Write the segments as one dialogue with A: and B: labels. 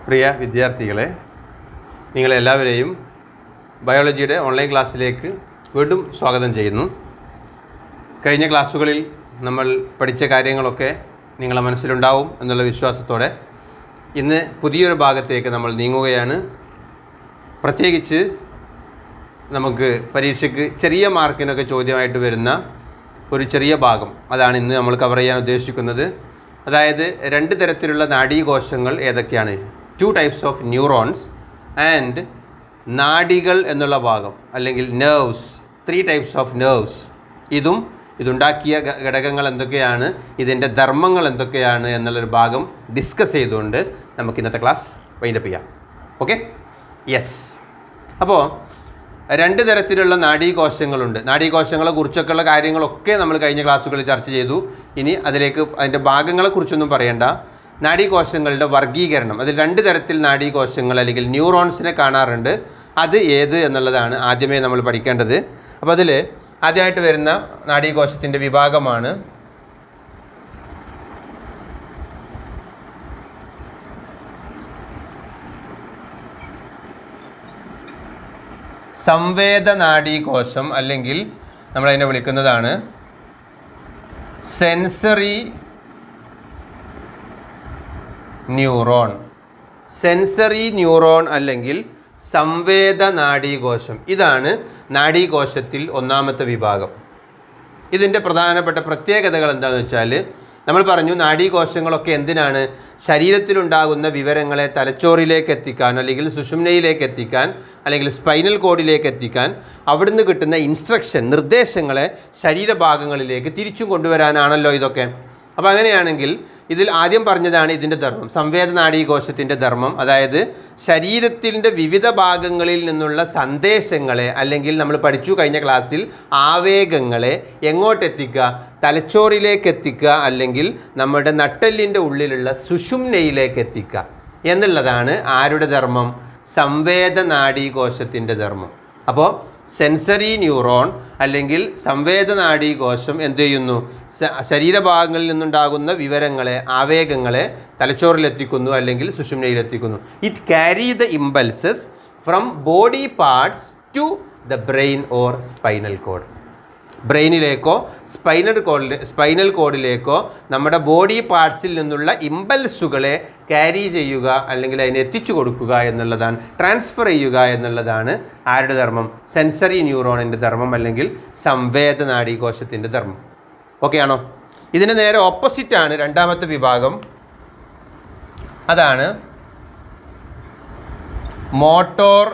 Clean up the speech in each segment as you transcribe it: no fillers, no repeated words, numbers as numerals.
A: പ്രിയ വിദ്യാർത്ഥികളെ, നിങ്ങളെല്ലാവരെയും ബയോളജിയുടെ ഓൺലൈൻ ക്ലാസ്സിലേക്ക് വീണ്ടും സ്വാഗതം ചെയ്യുന്നു. കഴിഞ്ഞ ക്ലാസ്സുകളിൽ നമ്മൾ പഠിച്ച കാര്യങ്ങളൊക്കെ നിങ്ങളുടെ മനസ്സിലുണ്ടാവും എന്നുള്ള വിശ്വാസത്തോടെ ഇന്ന് പുതിയൊരു ഭാഗത്തേക്ക് നമ്മൾ നീങ്ങുകയാണ്. പ്രത്യേകിച്ച് നമുക്ക് പരീക്ഷയ്ക്ക് ചെറിയ മാർക്കിനൊക്കെ ചോദ്യമായിട്ട് വരുന്ന ഒരു ചെറിയ ഭാഗം, അതാണ് ഇന്ന് നമ്മൾ കവർ ചെയ്യാൻ ഉദ്ദേശിക്കുന്നത്. അതായത് രണ്ട് തരത്തിലുള്ള നാഡീകോശങ്ങൾ ഏതൊക്കെയാണ്, 2 types ഓഫ് ന്യൂറോൺസ് ആൻഡ് നാഡികൾ എന്നുള്ള ഭാഗം, അല്ലെങ്കിൽ നെർവ്സ്, 3 types ഓഫ് നെർവ്സ്. ഇതുണ്ടാക്കിയ ഘടകങ്ങൾ എന്തൊക്കെയാണ്, ഇതിൻ്റെ ധർമ്മങ്ങൾ എന്തൊക്കെയാണ് എന്നുള്ളൊരു ഭാഗം ഡിസ്കസ് ചെയ്തുകൊണ്ട് നമുക്ക് ഇന്നത്തെ ക്ലാസ് വൈൻഡപ്പ് ചെയ്യാം. Okay, yes. അപ്പോൾ രണ്ട് തരത്തിലുള്ള നാഡീകോശങ്ങളുണ്ട്. നാഡീകോശങ്ങളെ കുറിച്ചൊക്കെയുള്ള കാര്യങ്ങളൊക്കെ നമ്മൾ കഴിഞ്ഞ ക്ലാസ്സുകളിൽ ചർച്ച ചെയ്തു. ഇനി അതിൻ്റെ ഭാഗങ്ങളെക്കുറിച്ചൊന്നും പറയണ്ട. നാഡീകോശങ്ങളുടെ വർഗീകരണം, അതിൽ രണ്ട് തരത്തിൽ നാഡീകോശങ്ങൾ അല്ലെങ്കിൽ ന്യൂറോൺസിനെ കാണാറുണ്ട്. അത് ഏത് എന്നുള്ളതാണ് ആദ്യമേ നമ്മൾ പഠിക്കേണ്ടത്. അപ്പോൾ അതിൽ ആദ്യമായിട്ട് വരുന്ന നാഡീകോശത്തിൻ്റെ വിഭാഗമാണ് സംവേദനാഡീകോശം, അല്ലെങ്കിൽ നമ്മളതിനെ വിളിക്കുന്നതാണ് സെൻസറി ന്യൂറോൺ. സെൻസറി ന്യൂറോൺ അല്ലെങ്കിൽ സംവേദനാഡീകോശം, ഇതാണ് നാഡീകോശത്തിൽ ഒന്നാമത്തെ വിഭാഗം. ഇതിൻ്റെ പ്രധാനപ്പെട്ട പ്രത്യേകതകൾ എന്താണെന്ന് വെച്ചാൽ, നമ്മൾ പറഞ്ഞു നാഡീകോശങ്ങളൊക്കെ എന്തിനാണ്, ശരീരത്തിലുണ്ടാകുന്ന വിവരങ്ങളെ തലച്ചോറിലേക്ക് എത്തിക്കാൻ, അല്ലെങ്കിൽ സുഷുമ്നയിലേക്ക് എത്തിക്കാൻ, അല്ലെങ്കിൽ സ്പൈനൽ കോഡിലേക്ക് എത്തിക്കാൻ, അവിടുന്ന് കിട്ടുന്ന ഇൻസ്ട്രക്ഷൻ, നിർദ്ദേശങ്ങളെ ശരീരഭാഗങ്ങളിലേക്ക് തിരിച്ചും കൊണ്ടുവരാനാണല്ലോ ഇതൊക്കെ. അപ്പോൾ അങ്ങനെയാണെങ്കിൽ ഇതിൽ ആദ്യം പറഞ്ഞതാണ് ഇതിൻ്റെ ധർമ്മം, സംവേദനാഡീകോശത്തിൻ്റെ ധർമ്മം. അതായത് ശരീരത്തിൻ്റെ വിവിധ ഭാഗങ്ങളിൽ നിന്നുള്ള സന്ദേശങ്ങളെ, അല്ലെങ്കിൽ നമ്മൾ പഠിച്ചു കഴിഞ്ഞ ക്ലാസ്സിൽ, ആവേഗങ്ങളെ എങ്ങോട്ടെത്തിക്കുക, തലച്ചോറിലേക്ക് എത്തിക്കുക, അല്ലെങ്കിൽ നമ്മുടെ നട്ടെല്ലിൻ്റെ ഉള്ളിലുള്ള സുഷുമ്നയിലേക്ക് എത്തിക്കുക എന്നുള്ളതാണ് ആരുടെ ധർമ്മം, സംവേദനാഡീകോശത്തിൻ്റെ ധർമ്മം. അപ്പോൾ സെൻസറി ന്യൂറോൺ അല്ലെങ്കിൽ സംവേദനാഡീകോശം എന്ത് ചെയ്യുന്നു, ശരീരഭാഗങ്ങളിൽ നിന്നുണ്ടാകുന്ന വിവരങ്ങളെ, ആവേഗങ്ങളെ തലച്ചോറിലെത്തിക്കുന്നു അല്ലെങ്കിൽ സുഷുമ്നയിലെത്തിക്കുന്നു. It carry the impulses from body parts to the brain or spinal cord. ബ്രെയിനിലേക്കോ സ്പൈനൽ കോഡിലേക്കോ നമ്മുടെ ബോഡി പാർട്സിൽ നിന്നുള്ള ഇമ്പൾസുകളെ ക്യാരി ചെയ്യുക, അല്ലെങ്കിൽ അതിനെ എത്തിച്ചു കൊടുക്കുക എന്നുള്ളതാണ്, ട്രാൻസ്ഫർ ചെയ്യുക എന്നുള്ളതാണ് ആരുടെ ധർമ്മം, സെൻസറി ന്യൂറോണിൻ്റെ ധർമ്മം അല്ലെങ്കിൽ സംവേദനാഡീകോശത്തിൻ്റെ ധർമ്മം. ഓക്കെ ആണോ? ഇതിന് നേരെ ഓപ്പോസിറ്റാണ് രണ്ടാമത്തെ വിഭാഗം. അതാണ് മോട്ടോർ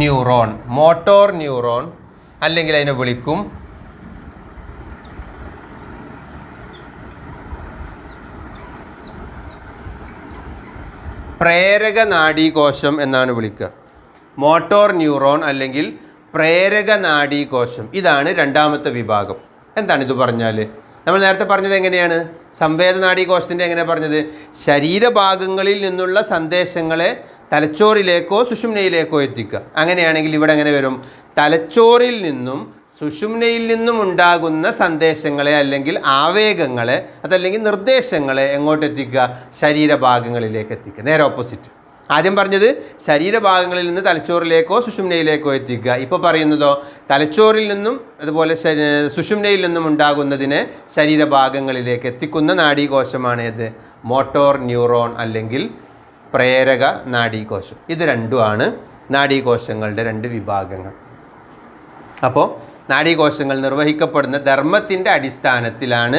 A: ന്യൂറോൺ. മോട്ടോർ ന്യൂറോൺ, അല്ലെങ്കിൽ അതിനെ വിളിക്കും പ്രേരക നാഡീകോശം എന്നാണ് വിളിക്കുക. മോട്ടോർ ന്യൂറോൺ അല്ലെങ്കിൽ പ്രേരക നാഡീകോശം, ഇതാണ് രണ്ടാമത്തെ വിഭാഗം. എന്താണിത് പറഞ്ഞാൽ, നമ്മൾ നേരത്തെ പറഞ്ഞത് എങ്ങനെയാണ്, സംവേദനാഡീകോശത്തിൻ്റെ എങ്ങനെയാണ് പറഞ്ഞത്, ശരീരഭാഗങ്ങളിൽ നിന്നുള്ള സന്ദേശങ്ങളെ തലച്ചോറിലേക്കോ സുഷുമ്നയിലേക്കോ എത്തിക്കുക. അങ്ങനെയാണെങ്കിൽ ഇവിടെ എങ്ങനെ വരും, തലച്ചോറിൽ നിന്നും സുഷുമ്നയിൽ നിന്നും ഉണ്ടാകുന്ന സന്ദേശങ്ങളെ, അല്ലെങ്കിൽ ആവേഗങ്ങളെ, അതല്ലെങ്കിൽ നിർദ്ദേശങ്ങളെ എങ്ങോട്ട് എത്തിക്കുക, ശരീരഭാഗങ്ങളിലേക്ക് എത്തിക്കുക. നേരെ ഓപ്പോസിറ്റ്. ആദ്യം പറഞ്ഞത് ശരീരഭാഗങ്ങളിൽ നിന്ന് തലച്ചോറിലേക്കോ സുഷുമ്നയിലേക്കോ എത്തിക്കുക. ഇപ്പോൾ പറയുന്നതോ തലച്ചോറിൽ നിന്നും അതുപോലെ സുഷുമ്നയിൽ നിന്നും ഉണ്ടാകുന്നതിനെ ശരീരഭാഗങ്ങളിലേക്ക് എത്തിക്കുന്ന നാഡീകോശമാണ് ഏത്, മോട്ടോർ ന്യൂറോൺ അല്ലെങ്കിൽ പ്രേരക നാഡീകോശം. ഇത് രണ്ടുമാണ് നാഡീകോശങ്ങളുടെ രണ്ട് വിഭാഗങ്ങൾ. അപ്പോൾ നാഡീകോശങ്ങൾ നിർവഹിക്കപ്പെടുന്ന ധർമ്മത്തിൻ്റെ അടിസ്ഥാനത്തിലാണ്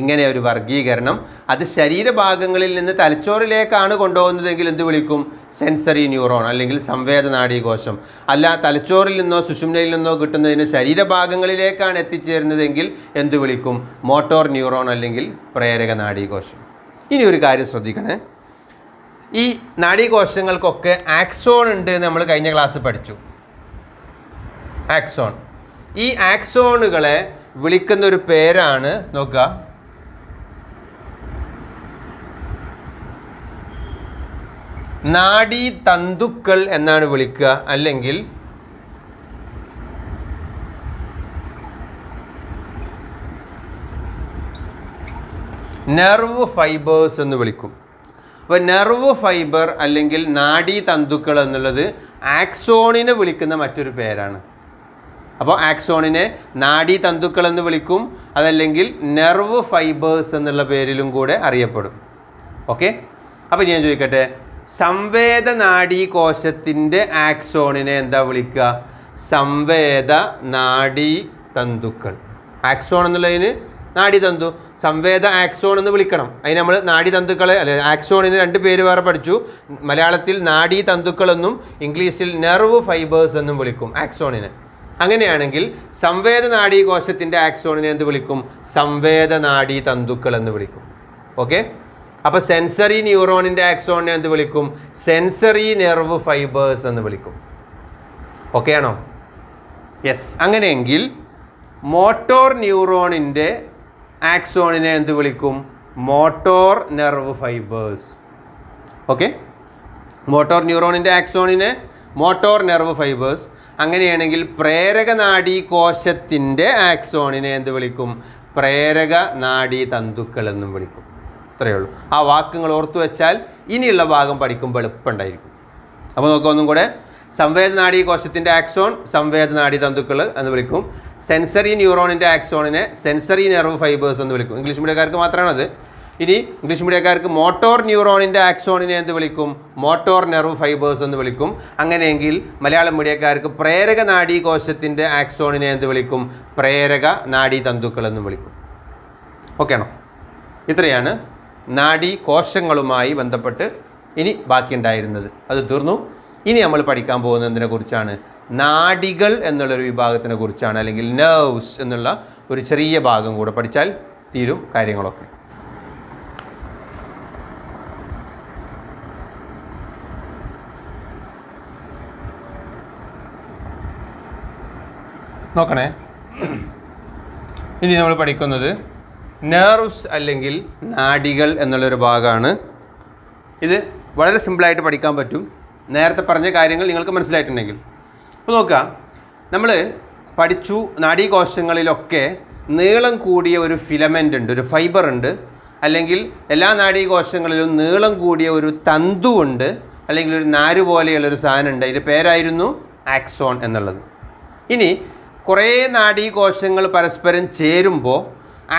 A: ഇങ്ങനെ ഒരു വർഗീകരണം. അത് ശരീരഭാഗങ്ങളിൽ നിന്ന് തലച്ചോറിലേക്കാണ് കൊണ്ടുപോകുന്നതെങ്കിൽ എന്ത് വിളിക്കും, സെൻസറി ന്യൂറോൺ അല്ലെങ്കിൽ സംവേദനാഡീകോശം. അല്ല, തലച്ചോറിൽ നിന്നോ സുഷുമ്നയിൽ നിന്നോ കിട്ടുന്നതിന് ശരീരഭാഗങ്ങളിലേക്കാണ് എത്തിച്ചേരുന്നതെങ്കിൽ എന്ത് വിളിക്കും, മോട്ടോർ ന്യൂറോൺ അല്ലെങ്കിൽ പ്രേരക നാഡീകോശം. ഇനി ഒരു കാര്യം ശ്രദ്ധിക്കണേ, ഈ നാഡീകോശങ്ങൾക്കൊക്കെ ആക്സോൺ ഉണ്ട് എന്ന് നമ്മൾ കഴിഞ്ഞ ക്ലാസ് പഠിച്ചു. ആക്സോൺ, ഈ ആക്സോണുകളെ വിളിക്കുന്ന ഒരു പേരാണ്, നോക്കുക, നാഡീതന്തുക്കൾ എന്നാണ് വിളിക്കുക, അല്ലെങ്കിൽ നെർവ് ഫൈബേഴ്സ് എന്ന് വിളിക്കും. അപ്പോൾ നെർവ് ഫൈബർ അല്ലെങ്കിൽ നാഡീ തന്തുക്കൾ എന്നുള്ളത് ആക്സോണിനെ വിളിക്കുന്ന മറ്റൊരു പേരാണ്. അപ്പോൾ ആക്സോണിനെ നാഡീ തന്തുക്കൾ എന്ന് വിളിക്കും, അതല്ലെങ്കിൽ നെർവ് ഫൈബേഴ്സ് എന്നുള്ള പേരിലും കൂടെ അറിയപ്പെടും. ഓക്കെ, അപ്പോൾ ഞാൻ ചോദിക്കട്ടെ, സംവേദ നാഡീ കോശത്തിൻ്റെ ആക്സോണിനെ എന്താ വിളിക്കുക? സംവേദ നാഡീ തന്തുക്കൾ. ആക്സോൺ എന്നുള്ളതിന് നാഡീതന്തു, സംവേദ ആക്സോൺ എന്ന് വിളിക്കണം. അതിന് നമ്മൾ നാഡീതന്തുക്കളെ അല്ലെ, ആക്സോണിന് 2 പേര് വേറെ പഠിച്ചു. മലയാളത്തിൽ നാഡീതന്തുക്കളെന്നും ഇംഗ്ലീഷിൽ നെർവ് ഫൈബേഴ്സ് എന്നും വിളിക്കും ആക്സോണിനെ. അങ്ങനെയാണെങ്കിൽ സംവേദ നാഡീ കോശത്തിൻ്റെ ആക്സോണിനെ എന്ത് വിളിക്കും? സംവേദ നാഡീ തന്തുക്കൾ എന്ന് വിളിക്കും. ഓക്കെ, അപ്പോൾ സെൻസറി ന്യൂറോണിൻ്റെ ആക്സോണിനെ എന്ത് വിളിക്കും? സെൻസറി നെർവ് ഫൈബേഴ്സ് എന്ന് വിളിക്കും. ഓക്കെ ആണോ? യെസ്. അങ്ങനെയെങ്കിൽ മോട്ടോർ ന്യൂറോണിൻ്റെ ആക്സോണിനെ എന്ത് വിളിക്കും? Motor nerve fibres. Okay, motor ന്യൂറോണിൻ്റെ ആക്സോണിനെ മോട്ടോർ നെർവ് ഫൈബേഴ്സ്. അങ്ങനെയാണെങ്കിൽ പ്രേരക നാഡീ കോശത്തിൻ്റെ ആക്സോണിനെ എന്ത് വിളിക്കും? പ്രേരക നാഡീ തന്തുക്കൾ എന്നും വിളിക്കും. ഇത്രയേ ഉള്ളൂ. ആ വാക്കുകൾ ഓർത്തു വെച്ചാൽ ഇനിയുള്ള ഭാഗം പഠിക്കുമ്പോൾ എളുപ്പമുണ്ടായിരിക്കും. അപ്പോൾ നോക്കുക ഒന്നും കൂടെ. സംവേദ നാഡീ കോശത്തിൻ്റെ ആക്സോൺ സംവേദ നാഡീ തന്തുക്കൾ എന്ന് വിളിക്കും. സെൻസറി ന്യൂറോണിൻ്റെ ആക്സോണിനെ സെൻസറി നെർവ് ഫൈബേഴ്സ് എന്ന് വിളിക്കും. ഇംഗ്ലീഷ് മീഡിയക്കാർക്ക് മാത്രമാണത്. ഇനി ഇംഗ്ലീഷ് മീഡിയക്കാർക്ക് മോട്ടോർ ന്യൂറോണിൻ്റെ ആക്സോണിനെ എന്ത് വിളിക്കും? മോട്ടോർ നെർവ് ഫൈബേഴ്സ് എന്ന് വിളിക്കും. അങ്ങനെയെങ്കിൽ മലയാളം മീഡിയക്കാർക്ക് പ്രേരക നാഡീ കോശത്തിൻ്റെ ആക്സോണിനെ എന്ത് വിളിക്കും? പ്രേരക നാഡീ തന്തുക്കൾ എന്ന് വിളിക്കും. ഓക്കെ ആണോ? ഇത്രയാണ് നാഡീ കോശങ്ങളുമായി ബന്ധപ്പെട്ട് ഇനി ബാക്കിയുണ്ടായിരുന്നത്. അത് തീർന്നു. ഇനി നമ്മൾ പഠിക്കാൻ പോകുന്നതിനെ കുറിച്ചാണ്. നാഡികൾ എന്നുള്ളൊരു വിഭാഗത്തിനെ കുറിച്ചാണ്, അല്ലെങ്കിൽ നെർവ്സ് എന്നുള്ള ഒരു ചെറിയ ഭാഗം കൂടെ പഠിച്ചാൽ തീരും കാര്യങ്ങളൊക്കെ. നോക്കണേ, ഇനി നമ്മൾ പഠിക്കുന്നത് നെർവ്സ് അല്ലെങ്കിൽ നാഡികൾ എന്നുള്ളൊരു ഭാഗമാണ്. ഇത് വളരെ സിമ്പിളായിട്ട് പഠിക്കാൻ പറ്റും, നേരത്തെ പറഞ്ഞ കാര്യങ്ങൾ നിങ്ങൾക്ക് മനസ്സിലായിട്ടുണ്ടെങ്കിൽ. അപ്പോൾ നോക്കുക, നമ്മൾ പഠിച്ചു നാഡീകോശങ്ങളിലൊക്കെ നീളം കൂടിയ ഒരു ഫിലമെൻ്റ് ഉണ്ട്, ഒരു ഫൈബർ ഉണ്ട്, അല്ലെങ്കിൽ എല്ലാ നാഡീകോശങ്ങളിലും നീളം കൂടിയ ഒരു തന്തു ഉണ്ട്, അല്ലെങ്കിൽ ഒരു നാര് പോലെയുള്ളൊരു സാധനം ഉണ്ട്. അതിൻ്റെ പേരായിരുന്നു ആക്സോൺ എന്നുള്ളത്. ഇനി കുറേ നാഡീകോശങ്ങൾ പരസ്പരം ചേരുമ്പോൾ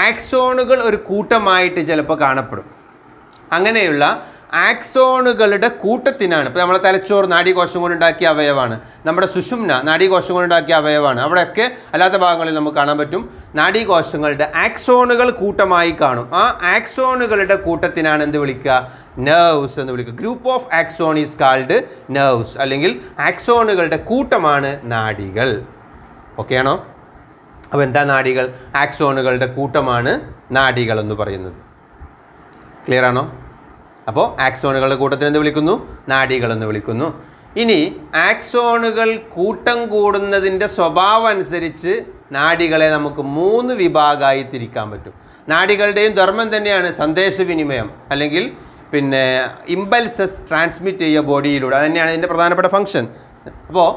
A: ആക്സോണുകൾ ഒരു കൂട്ടമായിട്ട് ചിലപ്പോൾ കാണപ്പെടും. അങ്ങനെയുള്ള ആക്സോണുകളുടെ കൂട്ടത്തിനാണ്, ഇപ്പോൾ നമ്മുടെ തലച്ചോറ് നാഡീകോശം കൊണ്ടുണ്ടാക്കിയ അവയവമാണ്, നമ്മുടെ സുഷുമ്ന നാഡീകോശം കൊണ്ടുണ്ടാക്കിയ അവയവമാണ്. അവിടെയൊക്കെ അല്ലാത്ത ഭാഗങ്ങളിൽ നമുക്ക് കാണാൻ പറ്റും ആഡീകോശങ്ങളുടെ ആക്സോണുകൾ കൂട്ടമായി കാണും. ആ ആക്സോണുകളുടെ കൂട്ടത്തിനാണ് എന്ത് വിളിക്കുക? നെർവ്സ് എന്ന് വിളിക്കുക. Group of axon is called nerves, അല്ലെങ്കിൽ ആക്സോണുകളുടെ കൂട്ടമാണ് നാഡികൾ. ഓക്കെ ആണോ? അപ്പോൾ എന്താ നാഡികൾ? ആക്സോണുകളുടെ കൂട്ടമാണ് നാഡികൾ എന്ന് പറയുന്നത്. ക്ലിയർ ആണോ? അപ്പോൾ ആക്സോണുകളുടെ കൂട്ടത്തിന് എന്ത് വിളിക്കുന്നു? നാഡികൾ എന്ന് വിളിക്കുന്നു. ഇനി ആക്സോണുകൾ കൂട്ടം കൂടുന്നതിൻ്റെ സ്വഭാവം അനുസരിച്ച് നാഡികളെ നമുക്ക് 3 വിഭാഗമായി തിരിക്കാൻ പറ്റും. നാഡികളുടെയും ധർമ്മം തന്നെയാണ് സന്ദേശവിനിമയം, അല്ലെങ്കിൽ പിന്നെ ഇമ്പൾസസ് ട്രാൻസ്മിറ്റ് ചെയ്യുക ബോഡിയിലൂടെ. അത് തന്നെയാണ് ഇതിൻ്റെ പ്രധാനപ്പെട്ട ഫംഗ്ഷൻ. അപ്പോൾ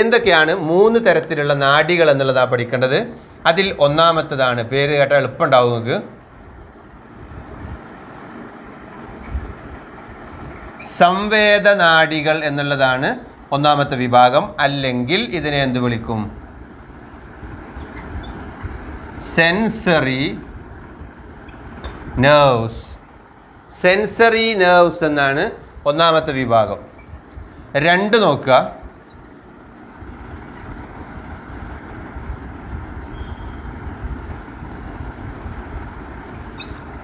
A: എന്തൊക്കെയാണ് 3 തരത്തിലുള്ള നാഡികൾ എന്നുള്ളതാണ് പഠിക്കേണ്ടത്. അതിൽ ഒന്നാമത്തതാണ്, പേര് കേട്ടാൽ എളുപ്പമുണ്ടാവും നിങ്ങൾക്ക്, സംവേദ നാഡികൾ എന്നുള്ളതാണ് ഒന്നാമത്തെ വിഭാഗം. അല്ലെങ്കിൽ ഇതിനെ എന്ത് വിളിക്കും? Sensory nerves. സെൻസറി നെർവ്സ് എന്നാണ് ഒന്നാമത്തെ വിഭാഗം. 2 നോക്കുക.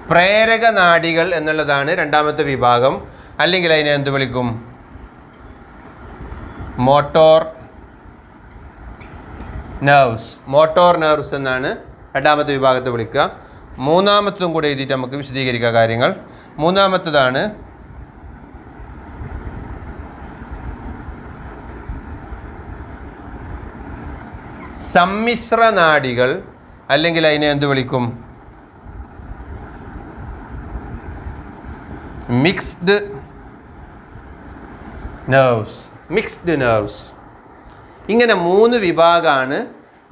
A: പ്രേരക നാഡികൾ എന്നുള്ളതാണ് രണ്ടാമത്തെ വിഭാഗം. അല്ലെങ്കിൽ അതിനെ എന്ത് വിളിക്കും? Motor nerves. മോട്ടോർ നെർവ്സ് എന്നാണ് രണ്ടാമത്തെ വിഭാഗത്തെ വിളിക്കുക. മൂന്നാമത്തതും കൂടെ എഴുതിയിട്ട് നമുക്ക് വിശദീകരിക്കുക കാര്യങ്ങൾ. മൂന്നാമത്തതാണ് സമ്മിശ്ര നാഡികൾ, അല്ലെങ്കിൽ അതിനെ എന്ത് വിളിക്കും? Mixed nerves. Mixed nerves. ഇങ്ങനെ 3 വിഭാഗമാണ്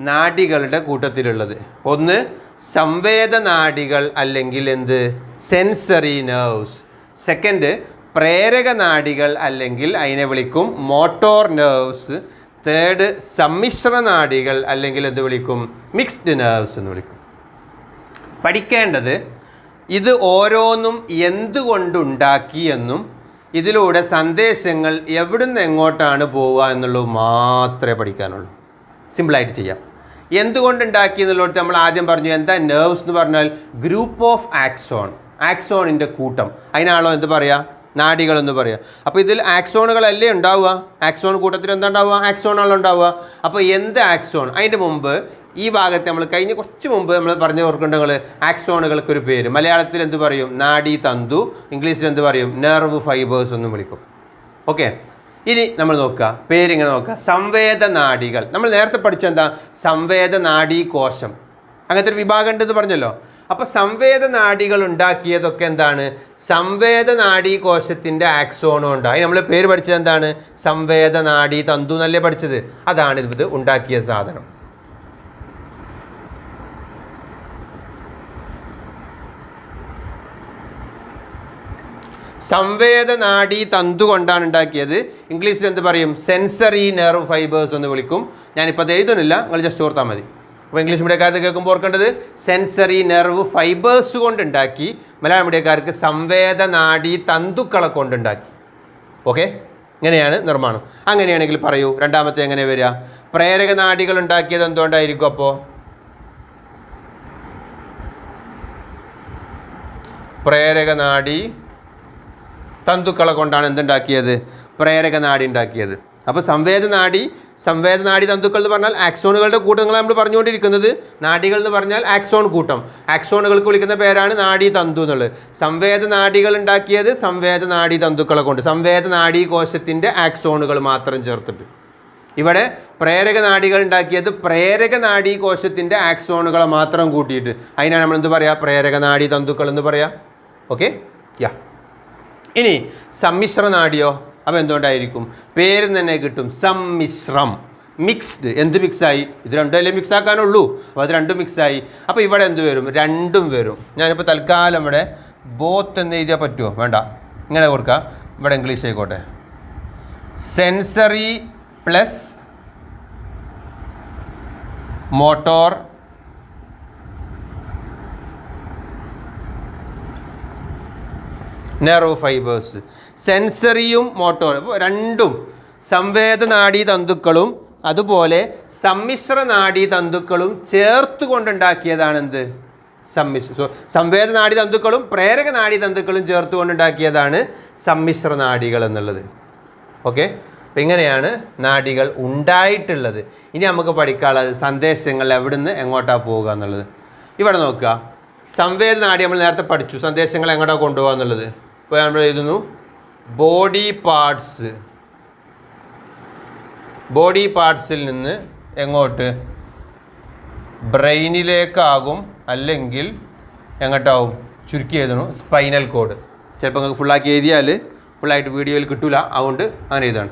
A: നാഡികളുടെ കൂട്ടത്തിലുള്ളത്. ഒന്ന് സംവേദ നാഡികൾ, അല്ലെങ്കിൽ എന്ത്? Sensory nerves. സെക്കൻഡ് പ്രേരക നാഡികൾ അല്ലെങ്കിൽ അതിനെ വിളിക്കും മോട്ടോർ നെർവ്സ്. തേർഡ് സമ്മിശ്ര നാഡികൾ അല്ലെങ്കിൽ എന്ത് വിളിക്കും? മിക്സ്ഡ് നെർവ്സ് എന്ന് വിളിക്കും. പഠിക്കേണ്ടത് ഇത് ഓരോന്നും എന്തുകൊണ്ടുണ്ടാക്കി എന്നും ഇതിലൂടെ സന്ദേശങ്ങൾ എവിടുന്ന് എങ്ങോട്ടാണ് പോവുക എന്നുള്ളത് മാത്രമേ പഠിക്കാനുള്ളൂ. സിമ്പിളായിട്ട് ചെയ്യാം. എന്തുകൊണ്ടുണ്ടാക്കി എന്നുള്ളത് നമ്മൾ ആദ്യം പറഞ്ഞു. എന്താ നെർവ്സ് എന്ന് പറഞ്ഞാൽ? ഗ്രൂപ്പ് ഓഫ് ആക്സോൺ, ആക്സോണിൻ്റെ കൂട്ടം. അതിനാണല്ലോ എന്ത് പറയുക? നാഡികളെന്ന് പറയുക. അപ്പോൾ ഇതിൽ ആക്സോണുകളല്ലേ ഉണ്ടാവുക? ആക്സോൺ കൂട്ടത്തിൽ എന്താ ഉണ്ടാവുക? ആക്സോണാണല്ലോ ഉണ്ടാവുക. അപ്പോൾ എന്ത് ആക്സോൺ? അതിൻ്റെ മുമ്പ് ഈ ഭാഗത്ത് നമ്മൾ കഴിഞ്ഞ കുറച്ച് മുമ്പ് നമ്മൾ പറഞ്ഞു ഓർക്കേണ്ടത് ആക്സോണുകൾക്കൊരു പേര്. മലയാളത്തിൽ എന്ത് പറയും? നാഡീ തന്തു. ഇംഗ്ലീഷിൽ എന്ത് പറയും? നെർവ് ഫൈബേഴ്സ് എന്നും വിളിക്കും. ഓക്കെ, ഇനി നമ്മൾ നോക്കുക, പേരിങ്ങനെ നോക്കുക. സംവേദനാഡികൾ. നമ്മൾ നേരത്തെ പഠിച്ച എന്താ? സംവേദനാഡീ കോശം. അങ്ങനത്തെ ഒരു വിഭാഗം ഉണ്ടെന്ന് പറഞ്ഞല്ലോ. അപ്പോൾ സംവേദനാഡികൾ ഉണ്ടാക്കിയതൊക്കെ എന്താണ്? സംവേദനാഡീ കോശത്തിൻ്റെ ആക്സോണും ഉണ്ട്. അതിന് നമ്മൾ പേര് പഠിച്ചത് എന്താണ്? സംവേദനാഡീ തന്തു എന്നല്ലേ പഠിച്ചത്. അതാണ് ഇത് ഉണ്ടാക്കിയ സാധനം. സംവേദനാഡീ തന്തു കൊണ്ടാണ് ഉണ്ടാക്കിയത്. ഇംഗ്ലീഷിൽ എന്ത് പറയും? സെൻസറി നെർവ് ഫൈബേഴ്സ് എന്ന് വിളിക്കും. ഞാനിപ്പോൾ അത് എഴുതുന്നില്ല, നിങ്ങൾ ജസ്റ്റ് ഓർത്താൽ മതി. അപ്പോൾ ഇംഗ്ലീഷ് മീഡിയക്കാർക്ക് കേൾക്കുമ്പോൾ ഓർക്കേണ്ടത് സെൻസറി നെർവ് ഫൈബേഴ്സ് കൊണ്ടുണ്ടാക്കി. മലയാളം മീഡിയക്കാർക്ക് സംവേദനാഡീ തന്തുക്കളെ കൊണ്ടുണ്ടാക്കി. ഓക്കെ, ഇങ്ങനെയാണ് നിർമ്മാണം. അങ്ങനെയാണെങ്കിൽ പറയൂ, രണ്ടാമത്തെ എങ്ങനെ വരിക? പ്രേരക നാഡികൾ ഉണ്ടാക്കിയത് എന്തുകൊണ്ടായിരിക്കും? അപ്പോൾ പ്രേരക നാഡി തന്തുക്കളെ കൊണ്ടാണ് എന്തുണ്ടാക്കിയത്? പ്രേരക നാഡി ഉണ്ടാക്കിയത്. അപ്പോൾ സംവേദനാഡി തന്തുക്കൾ എന്ന് പറഞ്ഞാൽ ആക്സോണുകളുടെ കൂട്ടങ്ങൾ നമ്മൾ പറഞ്ഞുകൊണ്ടിരിക്കുന്നത്. നാഡികൾ എന്ന് പറഞ്ഞാൽ ആക്സോൺ കൂട്ടം. ആക്സോണുകൾക്ക് വിളിക്കുന്ന പേരാണ് നാഡീ തന്തു എന്നുള്ളത്. സംവേദനാഡികൾ ഉണ്ടാക്കിയത് സംവേദനാഡി തന്തുക്കളെ കൊണ്ട്, സംവേദനാഡീ കോശത്തിൻ്റെ ആക്സോണുകൾ മാത്രം ചേർത്തിട്ട്. ഇവിടെ പ്രേരക നാഡികൾ ഉണ്ടാക്കിയത് പ്രേരക നാഡീ കോശത്തിൻ്റെ ആക്സോണുകളെ മാത്രം കൂട്ടിയിട്ട്. അതിനാണ് നമ്മൾ എന്ത് പറയുക? പ്രേരക നാഡീ തന്തുക്കൾ എന്ന് പറയാം. ഓക്കെ, യാ. ഇനി സമ്മിശ്ര നാഡിയോ? അപ്പോൾ എന്തുകൊണ്ടായിരിക്കും? പേര് തന്നെ കിട്ടും, സമ്മിശ്രം. മിക്സ്ഡ്. എന്ത് മിക്സായി? ഇത് രണ്ടുമല്ലേ മിക്സ് ആക്കാനുള്ളൂ. അപ്പോൾ അത് രണ്ടും മിക്സായി. അപ്പോൾ ഇവിടെ എന്ത് വരും? രണ്ടും വരും. ഞാനിപ്പോൾ തൽക്കാലം ഇവിടെ ബോത്ത് എന്ന് എഴുതിയാൽ പറ്റുമോ? വേണ്ട, ഇങ്ങനെ കൊടുക്കുക. ഇവിടെ ഇംഗ്ലീഷ് ആയിക്കോട്ടെ. Sensory plus motor nerve fibres. സെൻസറിയും മോട്ടോർ രണ്ടും സംവേദനാഡീ തന്തുക്കളും അതുപോലെ സമ്മിശ്ര നാഡീ തന്തുക്കളും ചേർത്ത് കൊണ്ടുണ്ടാക്കിയതാണ് എന്ത്? സംവേദനാഡീ തന്തുക്കളും പ്രേരക നാഡീ തന്തുക്കളും ചേർത്ത് കൊണ്ടുണ്ടാക്കിയതാണ് സമ്മിശ്ര നാഡികൾ എന്നുള്ളത്. ഓക്കെ, അപ്പം ഇങ്ങനെയാണ് നാഡികൾ ഉണ്ടായിട്ടുള്ളത്. ഇനി നമുക്ക് പഠിക്കാനുള്ളത് സന്ദേശങ്ങൾ എവിടുന്ന് എങ്ങോട്ടാണ് പോവുക എന്നുള്ളത്. ഇവിടെ നോക്കുക, സംവേദനാഡി നമ്മൾ നേരത്തെ പഠിച്ചു, സന്ദേശങ്ങൾ എങ്ങോട്ടാണ് കൊണ്ടുപോകുക എന്നുള്ളത്. ഇപ്പോൾ നമ്മൾ എഴുതുന്നു ബോഡി പാർട്സിൽ നിന്ന് എങ്ങോട്ട്? ബ്രെയിനിലേക്കാകും, അല്ലെങ്കിൽ എങ്ങോട്ടാവും? ചുരുക്കി എഴുതണു സ്പൈനൽ കോഡ്. ചിലപ്പോൾ നിങ്ങൾക്ക് ഫുള്ളാക്കി എഴുതിയാൽ ഫുള്ളായിട്ട് വീഡിയോയിൽ കിട്ടില്ല, അതുകൊണ്ട് അങ്ങനെ എഴുതാണ്.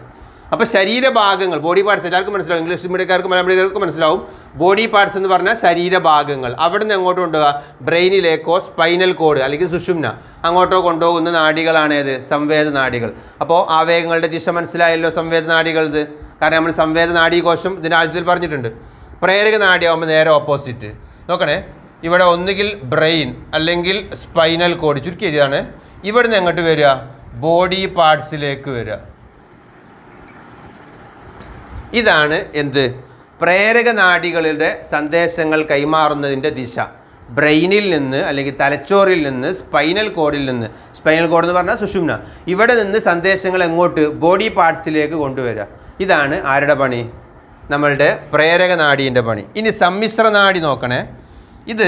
A: അപ്പോൾ ശരീരഭാഗങ്ങൾ, ബോഡി പാർട്സ് എല്ലാവർക്കും മനസ്സിലാവും. ഇംഗ്ലീഷ് മീഡിയക്കാർക്ക് മലയാളം മീഡിയക്കാർക്ക് മനസ്സിലാവും. ബോഡി പാർട്സ് എന്ന് പറഞ്ഞാൽ ശരീരഭാഗങ്ങൾ. അവിടെ നിന്ന് എങ്ങോട്ട് കൊണ്ടുപോകുക? ബ്രെയിനിലേക്കോ സ്പൈനൽ കോഡ് അല്ലെങ്കിൽ സുഷുമ്ന അങ്ങോട്ടോ കൊണ്ടുപോകുന്ന നാഡികളാണ് ഏത്? സംവേദനാഡികൾ. അപ്പോൾ ആവേഗങ്ങളുടെ ദിശ മനസ്സിലായല്ലോ സംവേദനാഡികളത്. കാരണം നമ്മൾ സംവേദനാഡീ കോശം ഇതിൻ്റെ ആദ്യത്തിൽ പറഞ്ഞിട്ടുണ്ട്. പ്രേരക നാഡിയാവുമ്പോൾ നേരെ ഓപ്പോസിറ്റ്. നോക്കണേ, ഇവിടെ ഒന്നുകിൽ ബ്രെയിൻ അല്ലെങ്കിൽ സ്പൈനൽ കോഡ്, ചുരുക്കി എഴുതിയാണ്. ഇവിടെ നിന്ന് എങ്ങോട്ട് വരിക? ബോഡി പാർട്സിലേക്ക് വരിക. ഇതാണ് എന്ത്? പ്രേരക നാഡികളുടെ സന്ദേശങ്ങൾ കൈമാറുന്നതിൻ്റെ ദിശ. ബ്രെയിനിൽ നിന്ന് അല്ലെങ്കിൽ തലച്ചോറിൽ നിന്ന് സ്പൈനൽ കോഡിൽ നിന്ന്, സ്പൈനൽ കോഡ് എന്ന് പറഞ്ഞാൽ സുഷുമ്ന, ഇവിടെ നിന്ന് സന്ദേശങ്ങൾ എങ്ങോട്ട്? ബോഡി പാർട്സിലേക്ക് കൊണ്ടുവരിക. ഇതാണ് ആരുടെ പണി? നമ്മളുടെ പ്രേരക നാഡീൻ്റെ പണി. ഇനി സമ്മിശ്ര നാഡി നോക്കണേ. ഇത്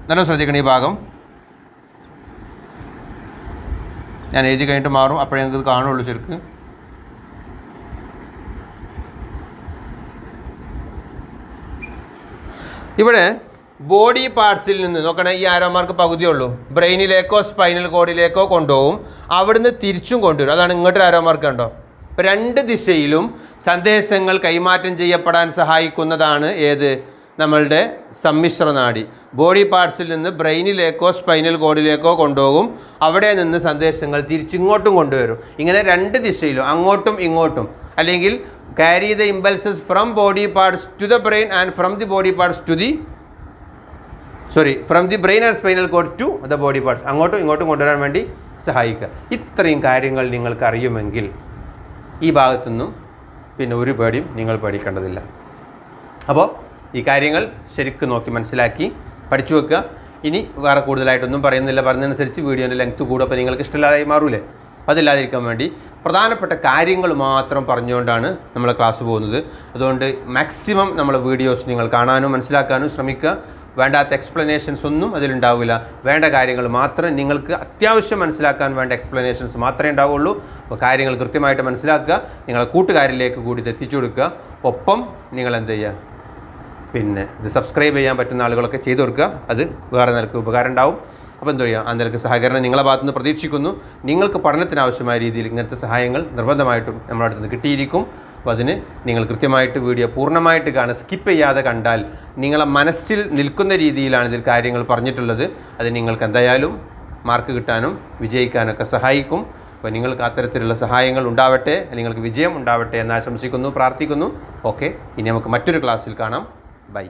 A: നല്ല ശ്രദ്ധിക്കണം, ഈ ഭാഗം ഞാൻ എഴുതി കഴിഞ്ഞിട്ട് മാറും, അപ്പോഴേ ഞങ്ങൾക്ക് ഇത് കാണുള്ളൂ ശരിക്ക്. ഇവിടെ ബോഡി പാർട്സിൽ നിന്ന് നോക്കണേ, ഈ ആരോമാർക്ക് പകുതിയേ ഉള്ളൂ. ബ്രെയിനിലേക്കോ സ്പൈനൽ കോഡിലേക്കോ കൊണ്ടുപോകും, അവിടുന്ന് തിരിച്ചും കൊണ്ടുവരും. അതാണ് ഇങ്ങോട്ട് ആരോമാർക്ക് കണ്ടോ. രണ്ട് ദിശയിലും സന്ദേശങ്ങൾ കൈമാറ്റം ചെയ്യപ്പെടാൻ സഹായിക്കുന്നതാണ് ഏത്? നമ്മളുടെ സമ്മിശ്ര നാഡി ബോഡി പാർട്സിൽ നിന്ന് ബ്രെയിനിലേക്കോ സ്പൈനൽ കോഡിലേക്കോ കൊണ്ടുപോകും. അവിടെ നിന്ന് സന്ദേശങ്ങൾ തിരിച്ചിങ്ങോട്ടും കൊണ്ടുവരും. ഇങ്ങനെ രണ്ട് ദിശയിലും അങ്ങോട്ടും ഇങ്ങോട്ടും, അല്ലെങ്കിൽ carry the impulses from body parts to the brain and from the body parts to the from the brain and spinal cord to the body parts, അങ്ങോട്ടും ഇങ്ങോട്ടും കൊണ്ടുവരാൻ വേണ്ടി സഹായിക്കുക. ഇത്രയും കാര്യങ്ങൾ നിങ്ങൾക്ക് അറിയുമെങ്കിൽ ഈ ഭാഗത്തുനിന്നും പിന്നെ ഒരു പേടിയും നിങ്ങൾ പേടിക്കേണ്ടതില്ല. അപ്പോൾ ഈ കാര്യങ്ങൾ ശരിക്കും നോക്കി മനസ്സിലാക്കി പഠിച്ചു വെക്കുക. ഇനി വേറെ കൂടുതലായിട്ടൊന്നും പറയുന്നില്ല, പറഞ്ഞതനുസരിച്ച് വീഡിയോൻ്റെ ലെങ്ത്ത് കൂടും, അപ്പോൾ നിങ്ങൾക്ക് ഇഷ്ടമില്ലാതായി മാറൂലേ. അപ്പോൾ അതില്ലാതിരിക്കാൻ വേണ്ടി പ്രധാനപ്പെട്ട കാര്യങ്ങൾ മാത്രം പറഞ്ഞുകൊണ്ടാണ് നമ്മൾ ക്ലാസ് പോകുന്നത്. അതുകൊണ്ട് മാക്സിമം നമ്മളെ വീഡിയോസ് നിങ്ങൾ കാണാനും മനസ്സിലാക്കാനും ശ്രമിക്കുക. വേണ്ടാത്ത എക്സ്പ്ലനേഷൻസ് ഒന്നും അതിലുണ്ടാവില്ല. വേണ്ട കാര്യങ്ങൾ മാത്രം, നിങ്ങൾക്ക് അത്യാവശ്യം മനസ്സിലാക്കാൻ വേണ്ട എക്സ്പ്ലനേഷൻസ് മാത്രമേ ഉണ്ടാവുള്ളൂ. അപ്പോൾ കാര്യങ്ങൾ കൃത്യമായിട്ട് മനസ്സിലാക്കുക, നിങ്ങളെ കൂട്ടുകാരിലേക്ക് കൂടി ഇത് എത്തിച്ചു കൊടുക്കുക. ഒപ്പം നിങ്ങൾ എന്ത് ചെയ്യുക, പിന്നെ ഇത് സബ്സ്ക്രൈബ് ചെയ്യാൻ പറ്റുന്ന ആളുകളൊക്കെ ചെയ്തു കൊടുക്കുക. അത് വേറെ നിലക്ക് ഉപകാരം ഉണ്ടാവും. അപ്പോൾ എന്താ ചെയ്യുക, ആ നിലക്ക് സഹകരണം നിങ്ങളെ ഭാഗത്തുനിന്ന് പ്രതീക്ഷിക്കുന്നു. നിങ്ങൾക്ക് പഠനത്തിനാവശ്യമായ രീതിയിൽ ഇങ്ങനത്തെ സഹായങ്ങൾ നിർബന്ധമായിട്ടും നമ്മുടെ അടുത്ത് നിന്ന് കിട്ടിയിരിക്കും. അപ്പോൾ അതിന് നിങ്ങൾ കൃത്യമായിട്ട് വീഡിയോ പൂർണ്ണമായിട്ട് കാണുക, സ്കിപ്പ് ചെയ്യാതെ കണ്ടാൽ നിങ്ങളെ മനസ്സിൽ നിൽക്കുന്ന രീതിയിലാണ് ഇതിൽ കാര്യങ്ങൾ പറഞ്ഞിട്ടുള്ളത്. അത് നിങ്ങൾക്ക് എന്തായാലും മാർക്ക് കിട്ടാനും വിജയിക്കാനൊക്കെ സഹായിക്കും. അപ്പോൾ നിങ്ങൾക്ക് അത്തരത്തിലുള്ള സഹായങ്ങൾ ഉണ്ടാവട്ടെ, നിങ്ങൾക്ക് വിജയം ഉണ്ടാവട്ടെ എന്ന് ആശംസിക്കുന്നു, പ്രാർത്ഥിക്കുന്നു. ഓക്കെ, ഇനി നമുക്ക് മറ്റൊരു ക്ലാസ്സിൽ കാണാം. ബൈ.